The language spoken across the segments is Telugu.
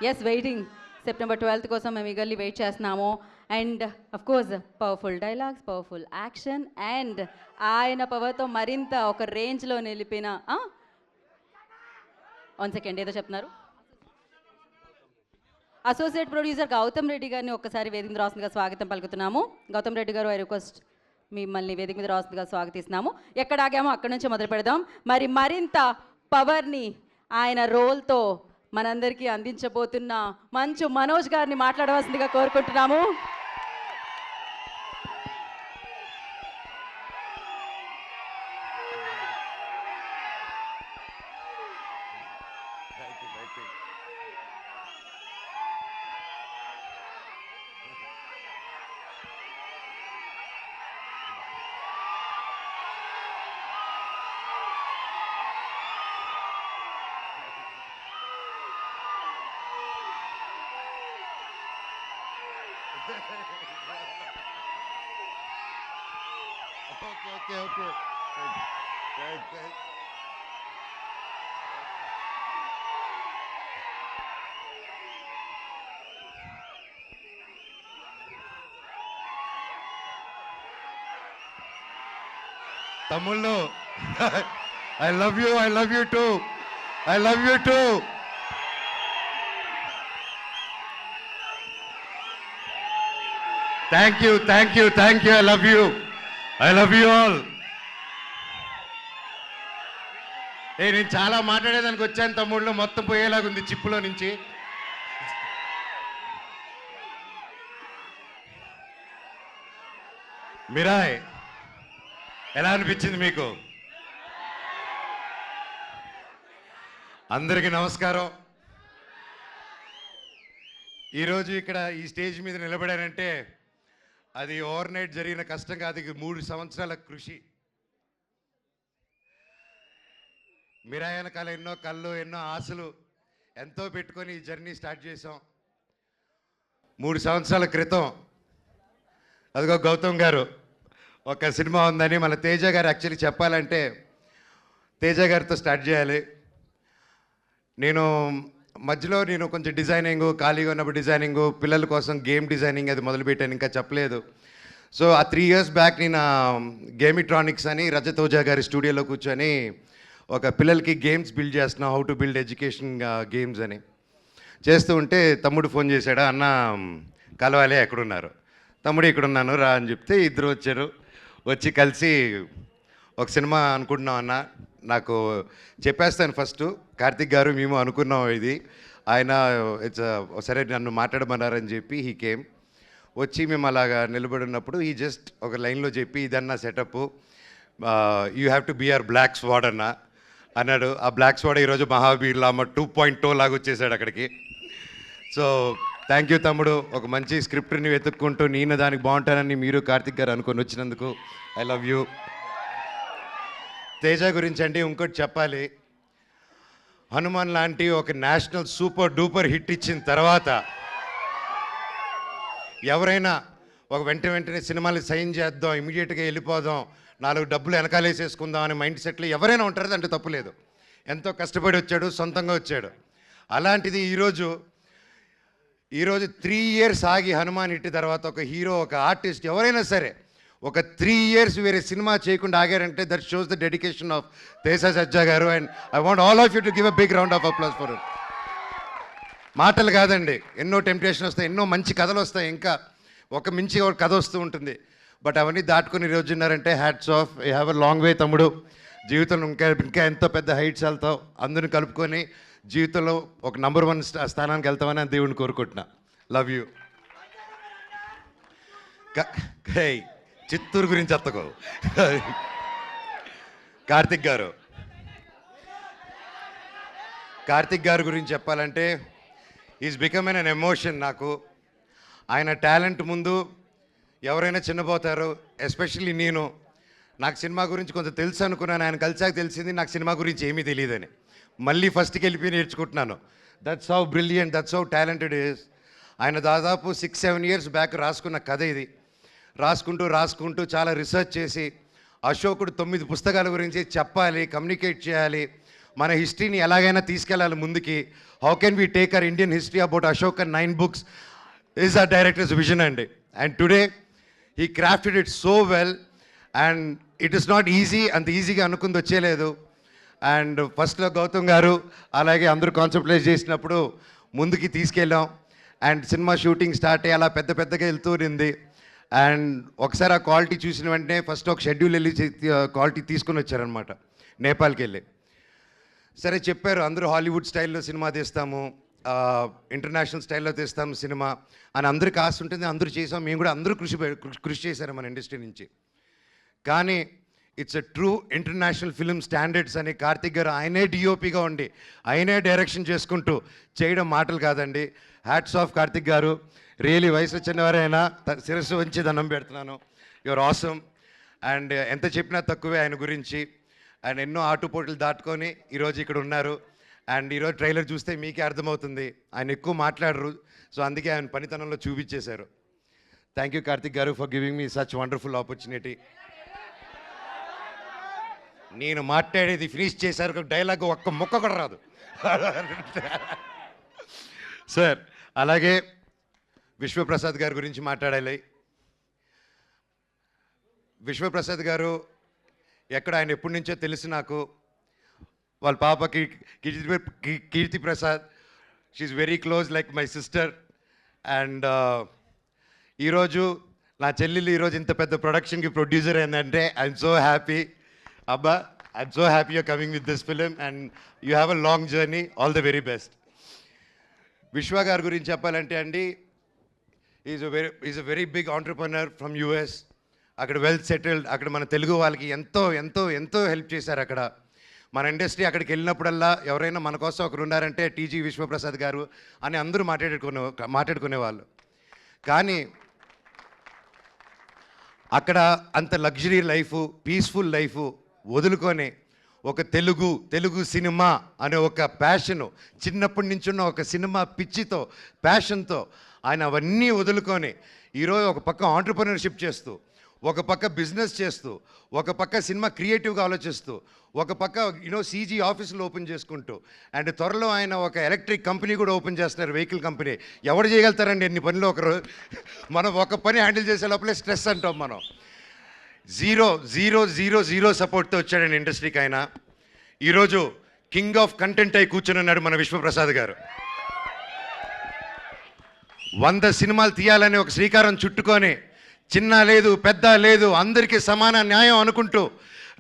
ఎస్ వెయిటింగ్ సెప్టెంబర్ 12th కోసం మేము ఈగర్లీ వెయిట్ చేస్తున్నాము. And of course powerful dialogues, powerful action and ఆయన పవర్తో మరింత ఒక రేంజ్లో నిలిపిన వన్ సెకండ్ ఏదో చెప్తున్నారు. అసోసియేట్ ప్రొడ్యూసర్ గౌతమ్ రెడ్డి గారిని ఒక్కసారి వేదిక మీద రాస్తుందిగా స్వాగతం పలుకుతున్నాము. గౌతమ్ రెడ్డి గారు, ఐ రిక్వెస్ట్ మిమ్మల్ని వేదిక మీద రాస్తుందిగా స్వాగతిస్తున్నాము. ఎక్కడ ఆగామో అక్కడి నుంచి మొదలు పెడదాం. మరి మరింత పవర్ని ఆయన రోల్తో మనందరికీ అందించబోతున్న మంచు మనోజ్ గారిని మాట్లాడవలసిందిగా కోరుకుంటున్నాము. Okay. Thank. Tamullo, I love you too. I love you too. Thank you. I love you all. నేను చాలా మాట్లాడేదానికి వచ్చాను తమ్ముళ్ళు, మొత్తం పోయేలాగుంది చిప్పులో నుంచి. మిరాయ్ ఎలా అనిపించింది మీకు? అందరికీ నమస్కారం. ఈరోజు ఇక్కడ ఈ స్టేజ్ మీద నిలబడానంటే అది ఓవర్ నైట్ జరిగిన కష్టం కాదు, 3 సంవత్సరాల కృషి. మిరాయ్ వెనకాల ఎన్నో కళ్ళు, ఎన్నో ఆశలు ఎంతో పెట్టుకొని ఈ జర్నీ స్టార్ట్ చేసాం. 3 సంవత్సరాల క్రితం అదిగో గౌతమ్ గారు ఒక సినిమా ఉందని మన తేజ గారు యాక్చువల్లీ చెప్పాలంటే తేజ గారితో స్టార్ట్ చేయాలి. మధ్యలో నేను కొంచెం డిజైనింగ్ ఖాళీగా ఉన్నప్పుడు డిజైనింగ్, పిల్లల కోసం గేమ్ డిజైనింగ్ అది మొదలుపెట్టాను, ఇంకా చెప్పలేదు. సో ఆ 3 years బ్యాక్ నేను గేమిట్రానిక్స్ అని రజత్ ఓజా గారి స్టూడియోలో కూర్చొని ఒక పిల్లలకి గేమ్స్ బిల్డ్ చేస్తున్నాం, how to build education games అని చేస్తూ ఉంటే తమ్ముడు ఫోన్ చేశాడు, అన్న కలవాలి ఎక్కడున్నారు? తమ్ముడు ఇక్కడున్నాను రా అని చెప్తే ఇద్దరు వచ్చారు. వచ్చి కలిసి ఒక సినిమా అనుకుంటున్నాం అన్న, నాకు చెప్పేస్తాను ఫస్ట్, కార్తిక్ గారు మేము అనుకున్నాం ఇది, ఆయన సరే నన్ను మాట్లాడమన్నారని చెప్పి హీ కేమ్. వచ్చి మేము అలాగా నిలబడినప్పుడు ఈ జస్ట్ ఒక లైన్లో చెప్పి ఇదన్నా setup, you have to be our black squad అన్నాడు. ఆ బ్లాక్ స్వాడ్ ఈరోజు మహావీర్ లామ 2.0 లాగా వచ్చేసాడు అక్కడికి. సో థ్యాంక్ యూ తమ్ముడు, ఒక మంచి స్క్రిప్ట్ని వెతుక్కుంటూ నేను దానికి బాగుంటానని మీరు కార్తిక్ గారు అనుకొని వచ్చినందుకు ఐ లవ్ యూ. తేజ గురించి అంటే ఇంకోటి చెప్పాలి, హనుమాన్ లాంటి ఒక నేషనల్ సూపర్ డూపర్ హిట్ ఇచ్చిన తర్వాత ఎవరైనా ఒక వెంటనే సినిమాలు సైన్ చేద్దాం, ఇమీడియట్గా వెళ్ళిపోదాం, 4 డబ్బులు వెనకాలేసేసుకుందాం అనే మైండ్ సెట్లో ఎవరైనా ఉంటారు, అంటే తప్పులేదు. ఎంతో కష్టపడి వచ్చాడు, సొంతంగా వచ్చాడు. అలాంటిది ఈరోజు 3 years ఆగి హనుమాన్ హిట్ తర్వాత ఒక హీరో, ఒక ఆర్టిస్ట్ ఎవరైనా సరే ఒక 3 years వేరే సినిమా చేయకుండా ఆగారంటే that shows the dedication of Teja Sajja గారు. And I want all of you to give a big round of applause for it. మాటలు కాదండి, ఎన్నో టెంప్టేషన్ వస్తాయి, ఎన్నో మంచి కథలు వస్తాయి, ఇంకా ఒక మించి ఒక కథ వస్తూ ఉంటుంది. బట్ అవన్నీ దాటుకుని ఈరోజు ఉన్నారంటే hats off, you have a long way తమ్ముడు. జీవితంలో ఇంకా ఎంతో పెద్ద హైట్స్ వెళ్తావు, అందరిని కలుపుకొని జీవితంలో ఒక నంబర్ 1 స్థానానికి వెళ్తామని దేవుడిని కోరుకుంటున్నా. Love you. చిత్తూరు గురించి ఎత్తకో. కార్తిక్ గారు గురించి చెప్పాలంటే ఈజ్ బికమ్ ఎన్ ఎమోషన్ నాకు. ఆయన టాలెంట్ ముందు ఎవరైనా చిన్నపోతారు, ఎస్పెషల్లీ నాకు సినిమా గురించి కొంత తెలుసు అనుకున్నాను, ఆయన కలిసాక తెలిసింది నాకు సినిమా గురించి ఏమీ తెలియదని. మళ్ళీ ఫస్ట్కి వెళ్ళిపోయి నేర్చుకుంటున్నాను. That's how brilliant, that's how talented is. ఆయన దాదాపు 6-7 years బ్యాక్ రాసుకున్న కథ ఇది. రాసుకుంటూ చాలా రీసెర్చ్ చేసి అశోకుడు 9 పుస్తకాల గురించి చెప్పాలి, కమ్యూనికేట్ చేయాలి, మన హిస్టరీని ఎలాగైనా తీసుకెళ్ళాలి ముందుకి. How can we take our Indian history about Ashok and 9 books is our director's vision అండి. And today he crafted it so well and it is not easy, అంత ఈజీగా అనుకుంది వచ్చేలేదు. అండ్ ఫస్ట్లో గౌతమ్ గారు అలాగే అందరూ కాన్సెప్ట్లైజ్ చేసినప్పుడు ముందుకి తీసుకెళ్ళాం. అండ్ సినిమా షూటింగ్ స్టార్ట్ అయ్యి అలా పెద్ద పెద్దగా వెళ్తూ ఉంది. అండ్ ఒకసారి ఆ క్వాలిటీ చూసిన వెంటనే ఫస్ట్ ఒక షెడ్యూల్ వెళ్ళి క్వాలిటీ తీసుకుని వచ్చారనమాట, నేపాల్కి వెళ్ళి. సరే చెప్పారు అందరూ హాలీవుడ్ స్టైల్లో సినిమా తీస్తాము, ఇంటర్నేషనల్ స్టైల్లో తీస్తాము సినిమా అని అందరికి ఆశ ఉంటుంది, అందరూ చేసాం. మేము కూడా అందరూ కృషి చేశారు మన ఇండస్ట్రీ నుంచి. కానీ it's a true international film standards అని కార్తిక్ గారు ఆయనే డిఓపిగా ఉండి ఆయనే డైరెక్షన్ చేసుకుంటూ చేయడం మాటలు కాదండి. హ్యాట్స్ ఆఫ్ కార్తిక్ గారు, రియలీ వయసు చిన్నవారైనా శిరస్సు వంచి దండం పెడుతున్నాను. Your awesome. అండ్ ఎంత చెప్పినా తక్కువే ఆయన గురించి. ఆయన ఎన్నో ఆటుపోట్లు దాటుకొని ఈరోజు ఇక్కడ ఉన్నారు. అండ్ ఈరోజు ట్రైలర్ చూస్తే మీకే అర్థమవుతుంది ఆయన ఎక్కువ మాట్లాడరు, సో అందుకే ఆయన పనితనంలో చూపించేశారు. థ్యాంక్ యూ కార్తిక్ గారు for giving me such wonderful opportunity. నేను మాట్లాడేది ఫినిష్ చేశారు, డైలాగ్ ఒక్క ముక్క కూడా రాదు సార్. అలాగే విశ్వప్రసాద్ గారి గురించి మాట్లాడాలి. విశ్వప్రసాద్ గారు ఎక్కడ ఆయన ఎప్పటి నుంచో తెలుసు నాకు. వాళ్ళ పాప Keerthi Prasad, she's very close like my sister. And ఈరోజు నా చెల్లెలు ఈరోజు ఇంత పెద్ద ప్రొడక్షన్కి ప్రొడ్యూసర్ ఏంటంటే ఐఎమ్ సో హ్యాపీ. అబ్బా, I'm so happy you're coming with this film and you have a long journey. All the very best. Vishwa గారి గురించి చెప్పాలంటే అండి, is a very big entrepreneur from US. అక్కడ వెల్ సెటిల్డ్. అక్కడ మన తెలుగు వాళ్ళకి ఎంతో ఎంతో ఎంతో హెల్ప్ చేశారు. అక్కడ మన ఇండస్ట్రీ అక్కడికి వెళ్ళినప్పుడల్లా ఎవరైనా మన కోసం ఒకరు ఉన్నారంటే టీజీ విశ్వప్రసాద్ గారు అని అందరూ మాట్లాడుకునేవాళ్ళు. కానీ అక్కడ అంత లగ్జరీ లైఫు, పీస్ఫుల్ లైఫు వదులుకొని ఒక తెలుగు సినిమా అనే ఒక ప్యాషను, చిన్నప్పటి నుంచి ఉన్న ఒక సినిమా పిచ్చితో, ప్యాషన్తో ఆయన అవన్నీ వదులుకొని ఈరోజు ఒక పక్క ఆంటర్ప్రెన్యూర్షిప్ చేస్తూ, ఒక పక్క బిజినెస్ చేస్తూ, ఒక పక్క సినిమా క్రియేటివ్గా ఆలోచిస్తూ, ఒక పక్క సీజీ ఆఫీసులు ఓపెన్ చేసుకుంటూ, అండ్ త్వరలో ఆయన ఒక ఎలక్ట్రిక్ కంపెనీ కూడా ఓపెన్ చేస్తున్నారు, వెహికల్ కంపెనీ. ఎవరు చేయగలుగుతారండి ఎన్ని పనులు ఒకరు? మనం ఒక పని హ్యాండిల్ చేసే లోపలే స్ట్రెస్ అంటాం మనం. జీరో జీరో జీరో జీరో సపోర్ట్తో వచ్చాడండి ఇండస్ట్రీకి ఆయన. ఈరోజు కింగ్ ఆఫ్ కంటెంట్ అయి కూర్చొని ఉన్నాడు మన విశ్వప్రసాద్ గారు. 100 సినిమాలు తీయాలని ఒక శ్రీకారం చుట్టుకొని చిన్న లేదు పెద్ద లేదు అందరికీ సమాన న్యాయం అనుకుంటూ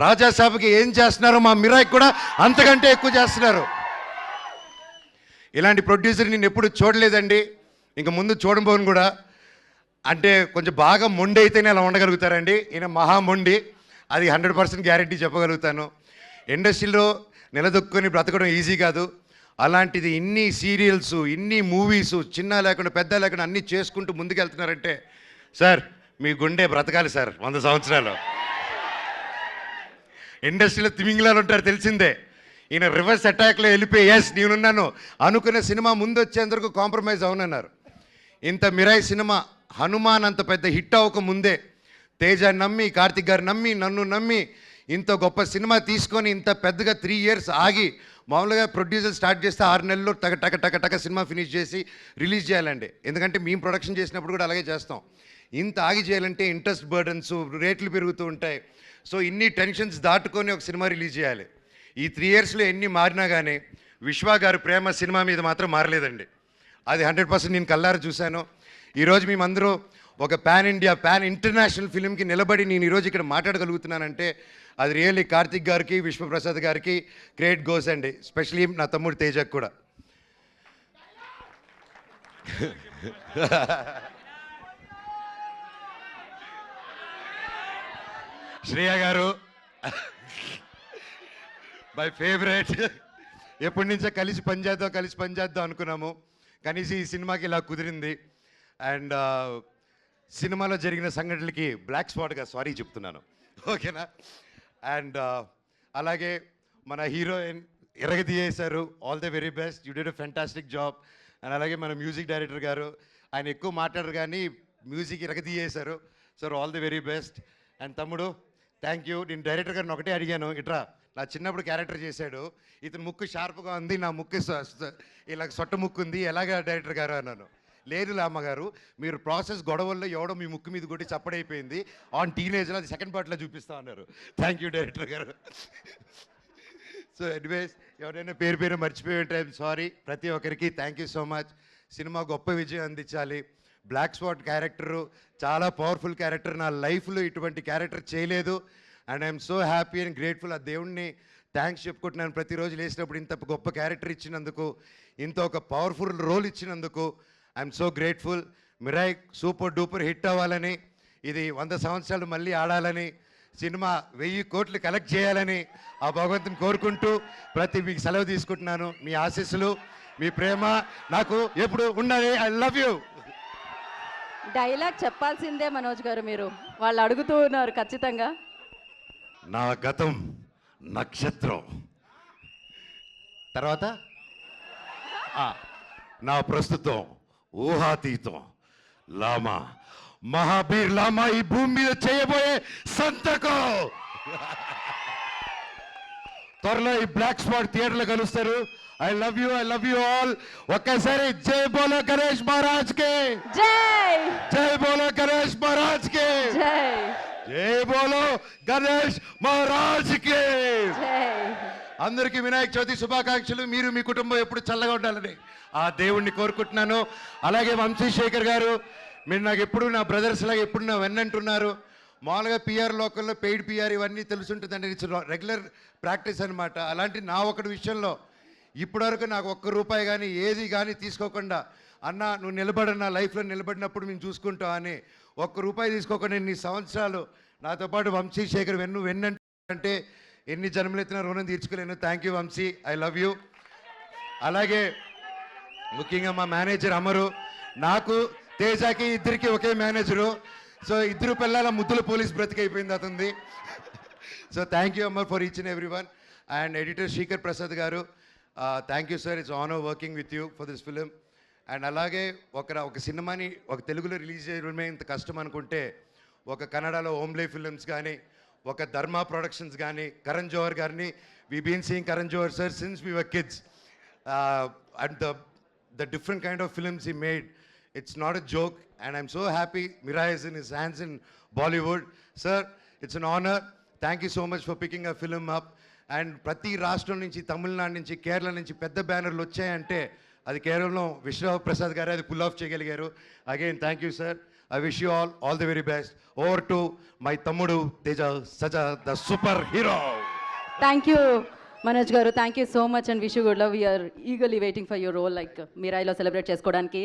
రాజాసాబ్కి ఏం చేస్తున్నారో మా మిరాయికి కూడా అంతకంటే ఎక్కువ చేస్తున్నారు. ఇలాంటి ప్రొడ్యూసర్ నేను ఎప్పుడు చూడలేదండి, ఇంక ముందు చూడబోను కూడా. అంటే కొంచెం బాగా మొండి అయితేనే అలా ఉండగలుగుతారండి. ఈయన మహా మొండి, అది 100% గ్యారెంటీ చెప్పగలుగుతాను. ఇండస్ట్రీలో నిలదొక్కుని బ్రతకడం ఈజీ కాదు. అలాంటిది ఇన్ని సీరియల్స్, ఇన్ని మూవీసు, చిన్న లేకుండా పెద్ద లేకుండా అన్నీ చేసుకుంటూ ముందుకెళ్తున్నారంటే సార్ మీ గుండె బ్రతకాలి సార్ 100 సంవత్సరాలు. ఇండస్ట్రీలో తిమింగిలాలు ఉంటారు తెలిసిందే. ఈయన రివర్స్ అటాక్లో వెళ్ళిపోయి ఎస్ నేనున్నాను అనుకునే సినిమా ముందు వచ్చేందుకు కాంప్రమైజ్ అవునన్నారు. ఇంత మిరాయి సినిమా హనుమాన్ అంత పెద్ద హిట్ అవ్వక ముందే తేజ నమ్మి, కార్తిక్ గారు నమ్మి, నన్ను నమ్మి ఇంత గొప్ప సినిమా తీసుకొని ఇంత పెద్దగా 3 years ఆగి, మామూలుగా ప్రొడ్యూసర్ స్టార్ట్ చేస్తే 6 నెలల్లో టక సినిమా ఫినిష్ చేసి రిలీజ్ చేయాలండి. ఎందుకంటే మేము ప్రొడక్షన్ చేసినప్పుడు కూడా అలాగే చేస్తాం. ఇంత ఆగి చేయాలంటే ఇంట్రెస్ట్ బర్డన్స్, రేట్లు పెరుగుతూ ఉంటాయి. సో ఇన్ని టెన్షన్స్ దాటుకొని ఒక సినిమా రిలీజ్ చేయాలి. ఈ 3 yearsలో ఎన్ని మారినా కానీ విశ్వ గారి ప్రేమ సినిమా మీద మాత్రం మారలేదండి. అది 100% నేను కల్లారా చూశాను. ఈరోజు మేమందరూ ఒక పాన్ ఇండియా, పాన్ ఇంటర్నేషనల్ ఫిలింకి నిలబడి నేను ఈరోజు ఇక్కడ మాట్లాడగలుగుతున్నానంటే అది రియల్లీ కార్తిక్ గారికి, విశ్వప్రసాద్ గారికి క్రెడిట్ గోస్ అండి. స్పెషలీ నా తమ్ముడు తేజకు కూడా. శ్రేయ గారు మై ఫేవరెట్. ఎప్పటి నుంచో కలిసి పనిచేద్దాం అనుకున్నాము. కనీసం ఈ సినిమాకి ఇలా కుదిరింది. అండ్ సినిమాలో జరిగిన సంఘటనలకి బ్లాక్ స్పాట్గా సారీ చెప్తున్నాను, ఓకేనా? అండ్ అలాగే మన హీరోయిన్ ఎరగదీయేశారు. All the very best, you did a fantastic job. And అలాగే మన మ్యూజిక్ డైరెక్టర్ గారు, ఆయన ఎక్కువ మాట్లాడరు కానీ మ్యూజిక్ ఎరగదీయేశారు. Sir all the very best. And తమ్ముడు థ్యాంక్ యూ. నేను డైరెక్టర్ గారిని ఒకటే అడిగాను, ఇట్రా నా చిన్నప్పుడు క్యారెక్టర్ చేశాడు, ఇతను ముక్కు షార్ప్గా ఉంది, నా ముక్కు ఇలా సొట్ట ముక్కు ఉంది, ఎలాగా డైరెక్టర్ గారు అన్నాను. లేదు అమ్మగారు, మీరు ప్రాసెస్ గొడవల్లో ఎవడో మీ ముక్కు మీద కొట్టి చప్పడైపోయింది, ఆన్ టీనేజ్లో అది సెకండ్ పార్ట్లో చూపిస్తా అన్నారు. థ్యాంక్ యూ డైరెక్టర్ గారు. సో ఎనీవేస్, ఎవరైనా పేరు మర్చిపోయి ఉంటే ఐఎమ్ సారీ. ప్రతి ఒక్కరికి thank you so much. Cinema గొప్ప విజయం అందించాలి. బ్లాక్ స్పాట్ క్యారెక్టరు చాలా పవర్ఫుల్ క్యారెక్టర్. నా లైఫ్లో ఇటువంటి క్యారెక్టర్ చేయలేదు. And I'm so happy and grateful. ఆ దేవుణ్ణి థ్యాంక్స్ చెప్పుకుంటున్నాను. ప్రతిరోజు లేచినప్పుడు ఇంత గొప్ప క్యారెక్టర్ ఇచ్చినందుకు, ఇంత ఒక పవర్ఫుల్ రోల్ ఇచ్చినందుకు I'm so grateful. Mirai super duper hit అవ్వాలని, ఇది 100 సంవత్సరాలు మళ్ళీ ఆడాలని, సినిమా 1000 కోట్లు కలెక్ట్ చేయాలని ఆ భగవంతుని కోరుకుంటూ మీకు సెలవు తీసుకుంటున్నాను. మీ ఆశీస్సులు, మీ ప్రేమ నాకు ఎప్పుడు ఉండాలి. I love you. డైలాగ్ చెప్పాల్సిందే మనోజ్ గారు, మీరు వాళ్ళు అడుగుతూ ఉన్నారు ఖచ్చితంగా. నా గతం నక్షత్రం, తర్వాత నా ప్రస్తుతం ఊహాతీతం. లామా, మహాబీర్ లామా ఈ భూమి మీద చేయబోయే సంతకం. త్వరలో ఈ బ్లాక్ స్పాట్ థియేటర్లో కలుస్తారు. I love you all. ఒక్కసారి జై బోలో గణేష్ మహారాజ్ కే జై. జై బోలో గణేష్ మహారాజ్ కే జై. జై బోలో గణేష్ మహారాజ్ కే జై. అందరికీ వినాయక చవితి శుభాకాంక్షలు. మీరు మీ కుటుంబం ఎప్పుడు చల్లగా ఉండాలని ఆ దేవుణ్ణి కోరుకుంటున్నాను. అలాగే వంశీశేఖర్ గారు, మీరు నాకు ఎప్పుడు నా బ్రదర్స్ లాగా ఎప్పుడు నా వెన్నంటున్నారు. మామూలుగా పిఆర్ లోకల్లో పెయిడ్ పిఆర్ ఇవన్నీ తెలుసుంటుందండి, ఇట్స్ రెగ్యులర్ ప్రాక్టీస్ అనమాట. అలాంటి నా ఒకటి విషయంలో ఇప్పటివరకు నాకు ₹1 కానీ ఏది కానీ తీసుకోకుండా, అన్న నువ్వు నిలబడిన లైఫ్లో నిలబడినప్పుడు మేము చూసుకుంటాం అని ₹1 తీసుకోకుండా ఇన్ని సంవత్సరాలు నాతో పాటు వంశీశేఖర్ వెన్నంటే ఎన్ని జన్మలెత్తిన రుణం తీర్చుకోలేను. Thank you Vamsi, I love you. అలాగే ముఖ్యంగా మా మేనేజర్ అమరు, నాకు తేజాకి ఇద్దరికి ఒకే మేనేజరు. సో ఇద్దరు పిల్లల ముద్దుల పోలీస్ బ్రతికైపోయింది అతనిది. So thank you Amar for each and every one. And editor Srikar Prasad గారు, thank you sir, it's honour working with you for this film. And అలాగే ఒక సినిమాని ఒక తెలుగులో రిలీజ్ చేయడమే ఇంత కష్టం అనుకుంటే, ఒక కన్నడలో ఓమ్లే ఫిలిమ్స్ కానీ, ఒక ధర్మ ప్రొడక్షన్స్ కానీ, కరణ్ జోహర్ గారిని, we been seeing Karan Johar sir since we were kids. And the different kind of films he made, it's not a joke, and I'm so happy Mirai is in his hands in Bollywood. Sir, it's an honor. Thank you so much for picking a film up. And ప్రతి రాష్ట్రం నుంచి, తమిళనాడు నుంచి, కేరళ నుంచి పెద్ద బ్యానర్లు వచ్చాయంటే అది కేవలం విశ్వనాథ్ ప్రసాద్ గారు అది పుల్ ఆఫ్ చేయగలిగారు. Again thank you sir. I wish you all the very best. Over to my తమ్ముడు Teja Sajja, the super hero. Thank you Manoj గారు, thank you so much and wish you good luck. We're eagerly waiting for your role, like మీరాయిలో సెలబ్రేట్ చేసుకోవడానికి.